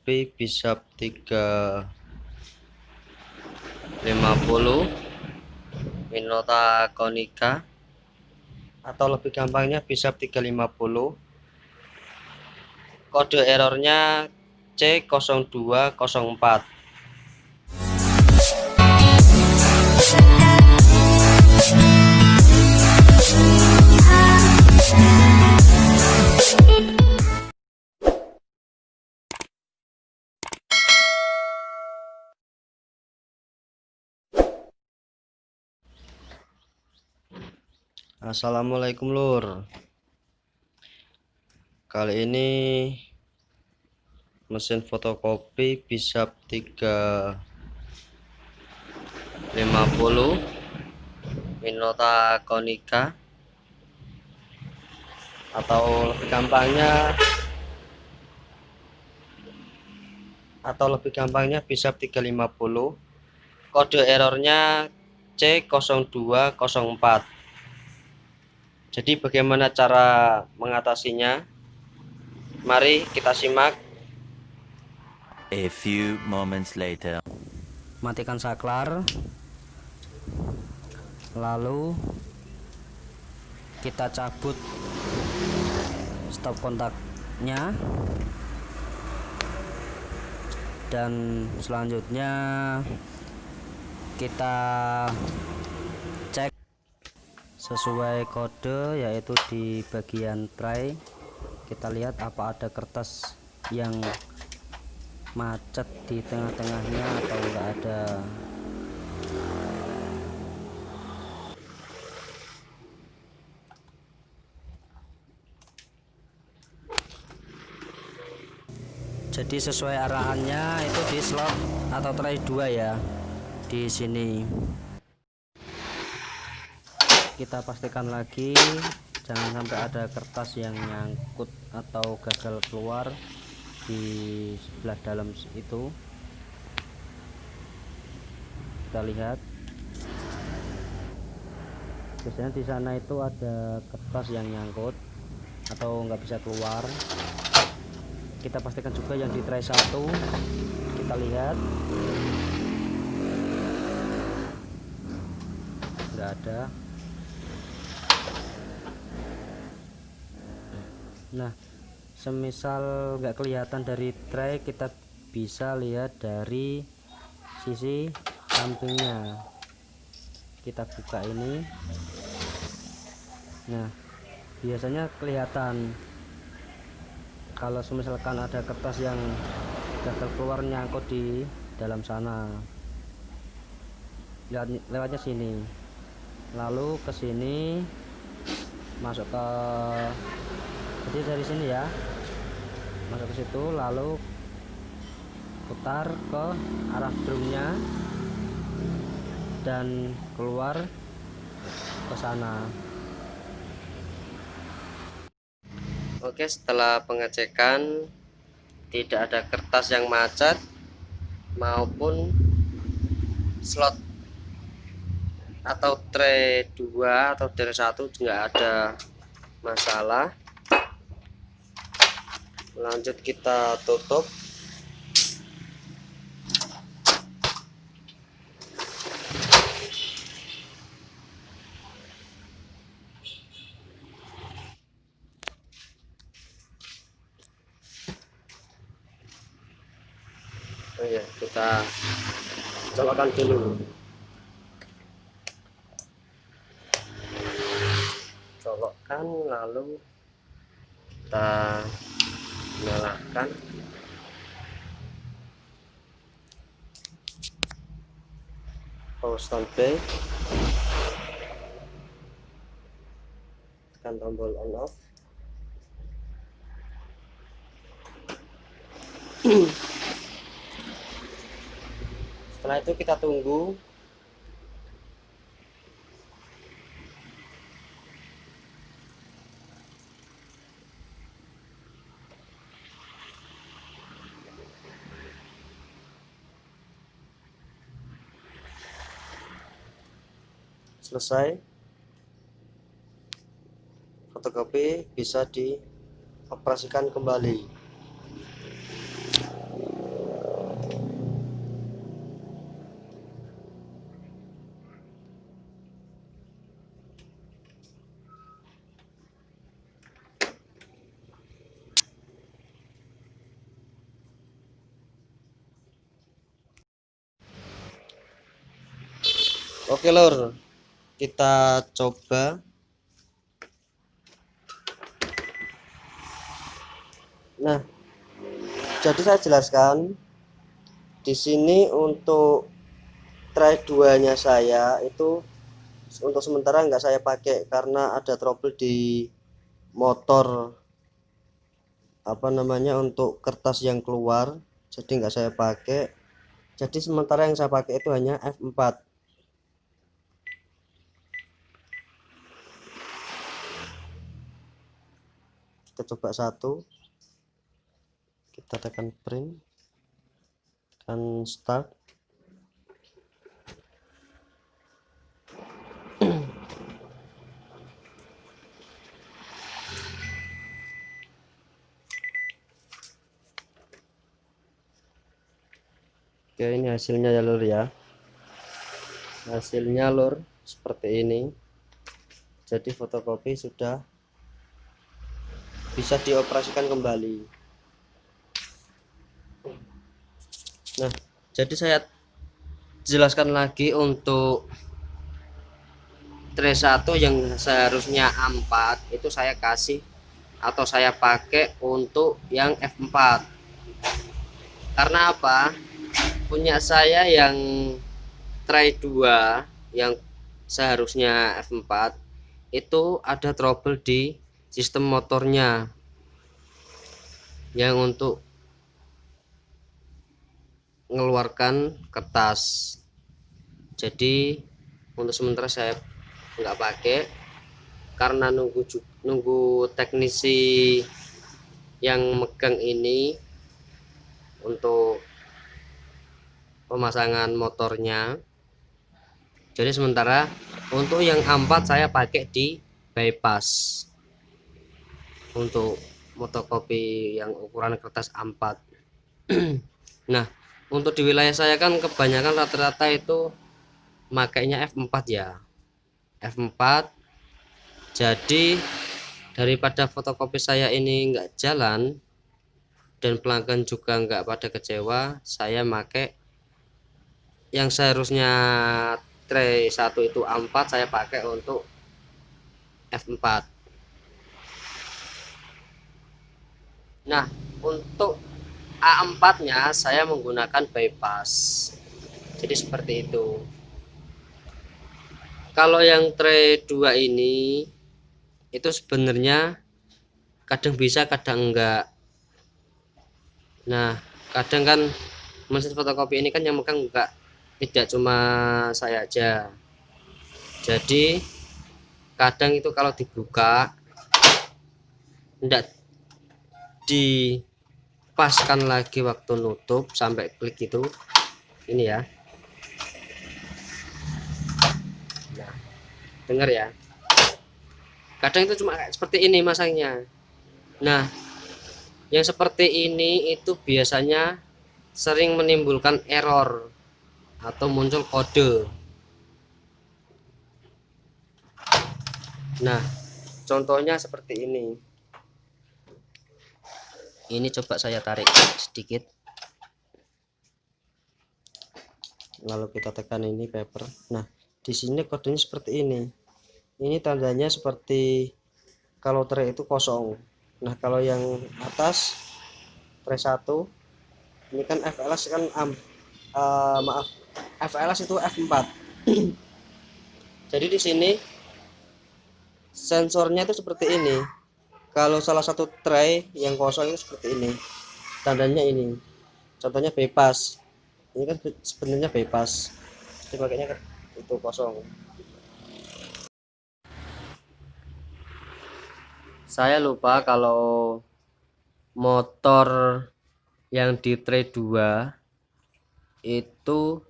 fotokopi bisa 350 Minolta Konica, atau lebih gampangnya bisa 350. Kode errornya C0204. Assalamualaikum Lur. Kali ini mesin fotokopi bisa 350 Minolta Konica, atau lebih gampangnya bisa 350. Kode errornya C0204. Jadi bagaimana cara mengatasinya? Mari kita simak. A few moments later. Matikan saklar, lalu kita cabut stop kontaknya, dan selanjutnya kita cek sesuai kode, yaitu di bagian tray. Kita lihat apa ada kertas yang macet di tengah-tengahnya atau enggak ada. Jadi sesuai arahannya itu di slot atau tray 2 ya, di sini. Kita pastikan lagi jangan sampai ada kertas yang nyangkut atau gagal keluar di sebelah dalam itu. Kita lihat, biasanya di sana itu ada kertas yang nyangkut atau nggak bisa keluar. Kita pastikan juga yang di tray 1. Kita lihat, nggak ada. Nah, semisal nggak kelihatan dari tray, kita bisa lihat dari sisi sampingnya. Kita buka ini. Nah, biasanya kelihatan kalau misalkan ada kertas yang gagal keluar nyangkut di dalam sana. Lewatnya sini, lalu ke sini, masuk ke, jadi dari sini ya, masuk ke situ, lalu putar ke arah drumnya dan keluar ke sana. Oke, setelah pengecekan tidak ada kertas yang macet maupun slot atau tray 2 atau tray 1 nggak ada masalah. Lanjut kita tutup. Oh ya, kita colokkan dulu. Colokkan, lalu kita nyalakan. Power standby, tekan tombol on off. Setelah itu kita tunggu. Selesai, fotokopi bisa dioperasikan kembali. Oke lur, kita coba. Nah, jadi saya jelaskan di sini untuk tray 2-nya saya itu untuk sementara nggak saya pakai karena ada trouble di motor untuk kertas yang keluar, jadi nggak saya pakai. Jadi sementara yang saya pakai itu hanya F4. Kita coba satu, kita tekan print dan start. Oke, ini hasilnya ya lur ya. Hasilnya lur seperti ini. Jadi fotokopi sudah bisa dioperasikan kembali. Nah, jadi saya jelaskan lagi untuk tray 1 yang seharusnya A4 itu saya kasih atau saya pakai untuk yang F4. Karena apa? Punya saya yang tray 2 yang seharusnya F4 itu ada trouble di sistem motornya yang untuk mengeluarkan kertas. Jadi untuk sementara saya nggak pakai karena nunggu teknisi yang megang ini untuk pemasangan motornya. Jadi sementara untuk yang A4 saya pakai di bypass untuk fotokopi yang ukuran kertas A4. Nah, untuk di wilayah saya kan kebanyakan rata-rata itu makainya F4 ya, F4. Jadi daripada fotokopi saya ini enggak jalan dan pelanggan juga enggak pada kecewa, saya pakai yang seharusnya tray 1 itu A4 saya pakai untuk F4. Nah, untuk A4 nya saya menggunakan bypass, jadi seperti itu. Kalau yang tray 2 ini itu sebenarnya kadang bisa kadang enggak. Nah, kadang kan mesin fotokopi ini kan yang megang enggak, tidak cuma saya aja. Jadi kadang itu kalau dibuka enggak dipaskan lagi waktu nutup sampai klik itu ini ya. Nah, dengar ya, kadang itu cuma kayak seperti ini masangnya. Nah, yang seperti ini itu biasanya sering menimbulkan error atau muncul kode. Nah, contohnya seperti ini. Ini coba saya tarik sedikit, lalu kita tekan ini paper. Nah, di sini kodenya seperti ini. Ini tandanya seperti kalau tray itu kosong. Nah, kalau yang atas tray 1 ini kan FLS kan maaf, FLS itu F4. Jadi di sini sensornya itu seperti ini. Kalau salah satu tray yang kosong itu seperti ini, tandanya ini. Contohnya bypass. Ini kan sebenarnya bypass. Jadi makanya itu kosong. Saya lupa kalau motor yang di tray 2 itu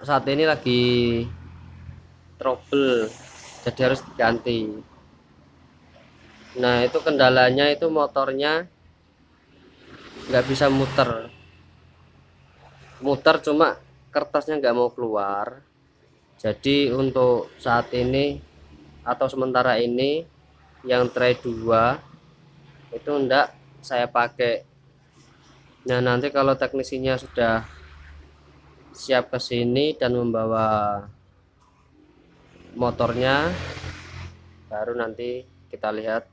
saat ini lagi trouble, jadi harus diganti. Nah, itu kendalanya itu motornya nggak bisa muter cuma kertasnya nggak mau keluar. Jadi untuk saat ini atau sementara ini yang tray 2 itu enggak saya pakai. Nah, nanti kalau teknisinya sudah siap ke sini dan membawa motornya, baru nanti kita lihat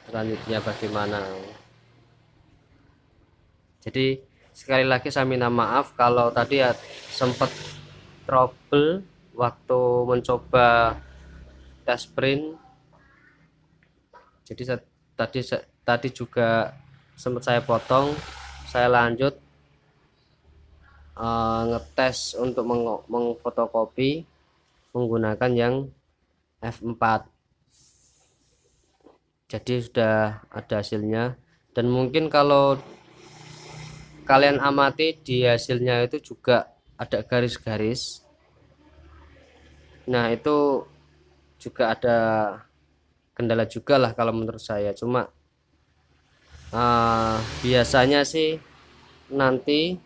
selanjutnya bagaimana. Jadi sekali lagi saya minta maaf kalau tadi ya sempat trouble waktu mencoba tes sprint. Jadi tadi juga sempat saya potong, saya lanjut ngetes untuk mengfotokopi menggunakan yang F4. Jadi sudah ada hasilnya, dan mungkin kalau kalian amati di hasilnya itu juga ada garis-garis. Nah itu juga ada kendala juga lah kalau menurut saya. Cuma biasanya sih nanti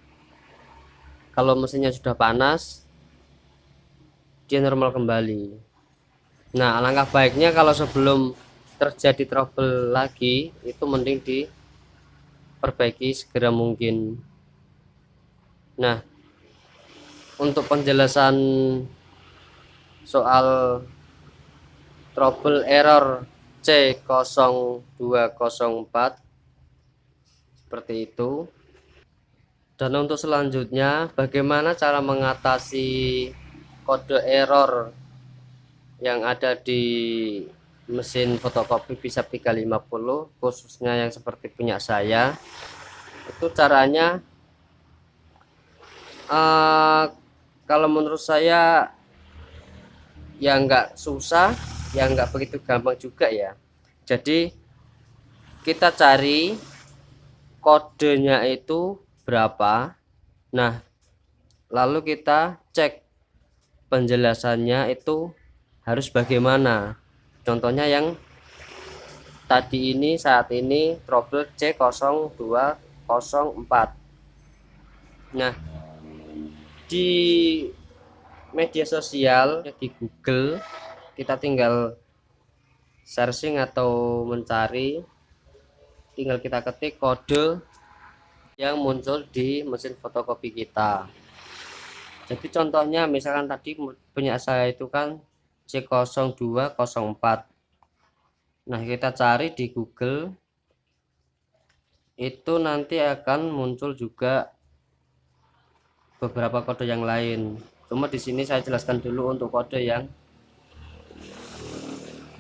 kalau mesinnya sudah panas dia normal kembali. Nah alangkah baiknya kalau sebelum terjadi trouble lagi itu mending diperbaiki segera mungkin. Nah untuk penjelasan soal trouble error C0204 seperti itu. Dan untuk selanjutnya bagaimana cara mengatasi kode error yang ada di mesin fotokopi Pisap 350, khususnya yang seperti punya saya. Itu caranya kalau menurut saya ya nggak susah, ya nggak begitu gampang juga ya. Jadi kita cari kodenya itu berapa, nah lalu kita cek penjelasannya itu harus bagaimana. Contohnya yang tadi ini, saat ini trouble C0204. Nah di media sosial, di Google, kita tinggal searching atau mencari, tinggal kita ketik kode yang muncul di mesin fotokopi kita. Jadi contohnya misalkan tadi punya saya itu kan C0204. Nah kita cari di Google, itu nanti akan muncul juga beberapa kode yang lain. Cuma di sini saya jelaskan dulu untuk kode yang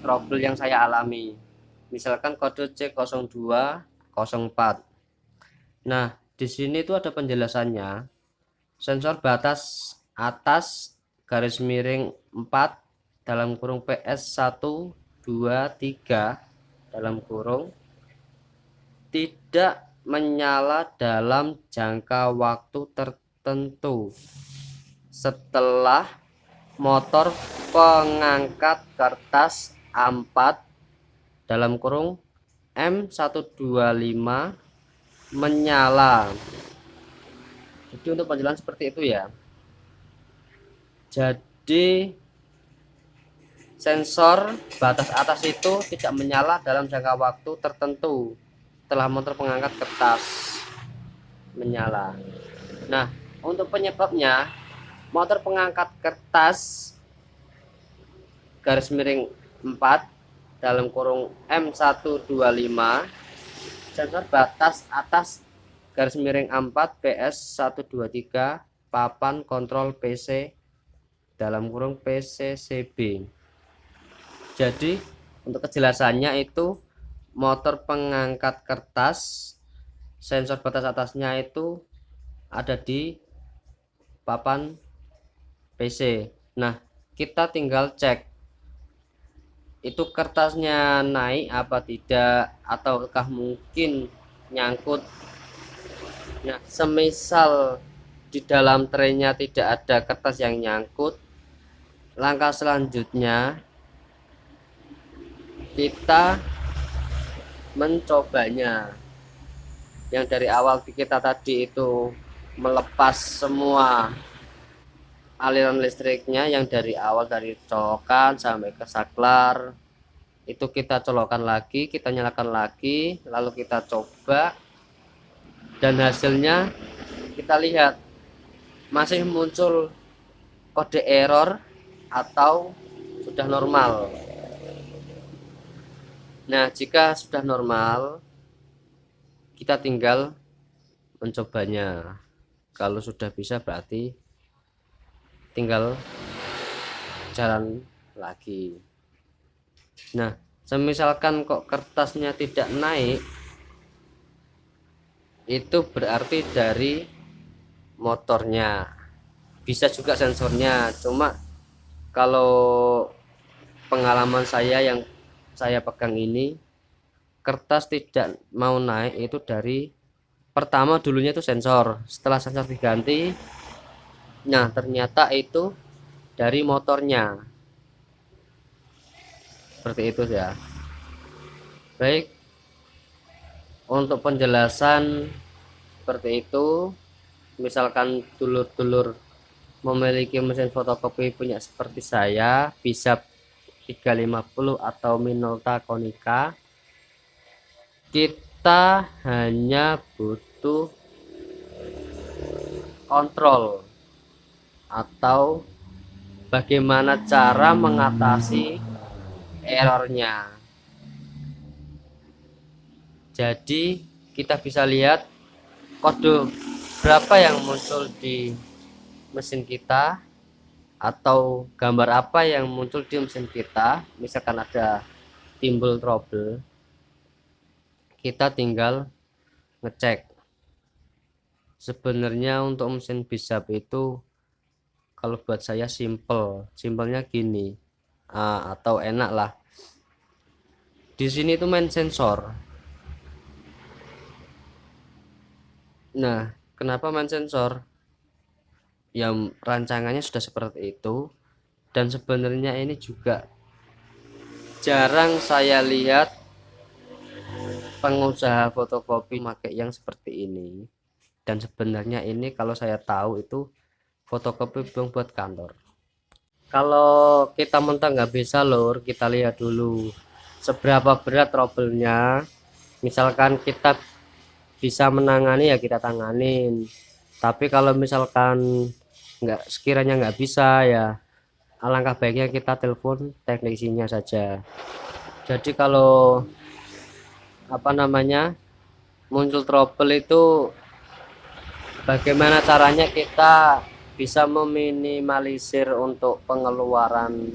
trouble yang saya alami. Misalkan kode C0204. Nah, di sini itu ada penjelasannya. Sensor batas atas garis miring 4 dalam kurung PS123 dalam kurung tidak menyala dalam jangka waktu tertentu setelah motor pengangkat kertas A4 dalam kurung M125 menyala. Jadi untuk penjelasan seperti itu ya. Jadi sensor batas atas itu tidak menyala dalam jangka waktu tertentu setelah motor pengangkat kertas menyala. Nah untuk penyebabnya, motor pengangkat kertas garis miring 4 dalam kurung M125 sensor batas atas garis miring A4 PS123 papan kontrol PC dalam kurung PCCB. Jadi untuk kejelasannya itu motor pengangkat kertas sensor batas atasnya itu ada di papan PC. Nah kita tinggal cek itu kertasnya naik apa tidak, ataukah mungkin nyangkut. Nah semisal di dalam trennya tidak ada kertas yang nyangkut, langkah selanjutnya kita mencobanya. Yang dari awal kita tadi itu melepas semua aliran listriknya, yang dari awal dari colokan sampai ke saklar itu kita colokan lagi, kita nyalakan lagi, lalu kita coba dan hasilnya kita lihat masih muncul kode error atau sudah normal. Nah, jika sudah normal, kita tinggal mencobanya. Kalau sudah bisa berarti tinggal jalan lagi. Nah, semisalkan kok kertasnya tidak naik, itu berarti dari motornya, bisa juga sensornya. Cuma kalau pengalaman saya yang saya pegang ini, kertas tidak mau naik itu dari pertama dulunya itu sensor. Setelah sensor diganti, nah ternyata itu dari motornya. Seperti itu ya. Baik, untuk penjelasan seperti itu, misalkan dulur-dulur memiliki mesin fotokopi punya seperti saya, bisa 350 atau Minolta Konica, kita hanya butuh kontrol atau bagaimana cara mengatasi errornya. Jadi kita bisa lihat kode berapa yang muncul di mesin kita atau gambar apa yang muncul di mesin kita. Misalkan ada timbul trouble, kita tinggal ngecek. Sebenarnya untuk mesin bisap itu kalau buat saya simpelnya gini, atau enak lah. Di sini itu main sensor. Nah, kenapa main sensor? Yang rancangannya sudah seperti itu, dan sebenarnya ini juga jarang saya lihat pengusaha fotokopi pakai yang seperti ini. Dan sebenarnya ini kalau saya tahu itu fotokopi buat kantor. Kalau kita mentang nggak bisa lur, kita lihat dulu seberapa berat trouble-nya. Misalkan kita bisa menangani ya kita tanganin, tapi kalau misalkan sekiranya nggak bisa ya alangkah baiknya kita telepon teknisinya saja. Jadi kalau muncul trouble itu bagaimana caranya kita bisa meminimalisir untuk pengeluaran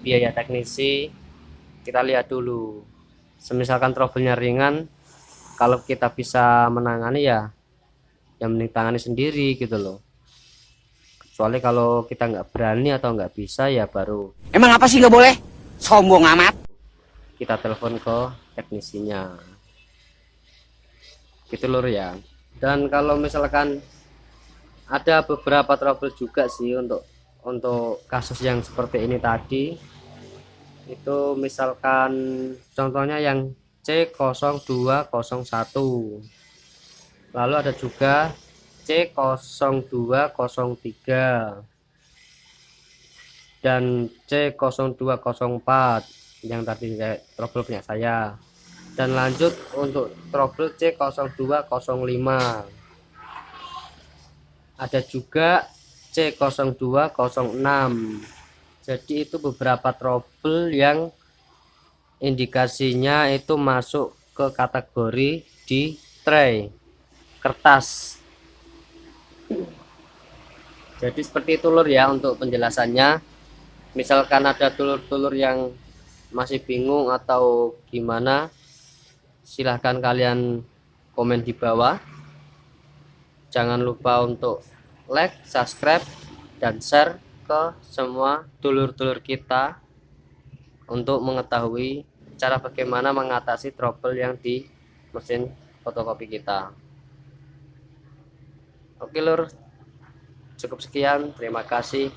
biaya teknisi. Kita lihat dulu, semisalkan trouble-nya ringan, kalau kita bisa menangani ya yang mending tangani sendiri gitu loh. Kecuali kalau kita nggak berani atau nggak bisa ya baru emang apa sih nggak boleh sombong amat, kita telepon ke teknisinya gitu lur ya. Dan kalau misalkan ada beberapa trouble juga sih untuk kasus yang seperti ini tadi, itu misalkan contohnya yang C0201, lalu ada juga C0203 dan C0204 yang tadi trouble punya saya. Dan lanjut untuk trouble C0205, ada juga C0206. Jadi itu beberapa trouble yang indikasinya itu masuk ke kategori di tray kertas. Jadi seperti itu lur ya untuk penjelasannya. Misalkan ada dulur-dulur yang masih bingung atau gimana, silahkan kalian komen di bawah. Jangan lupa untuk like, subscribe, dan share ke semua dulur-dulur kita untuk mengetahui cara bagaimana mengatasi trouble yang di mesin fotokopi kita. Oke lur, cukup sekian, terima kasih.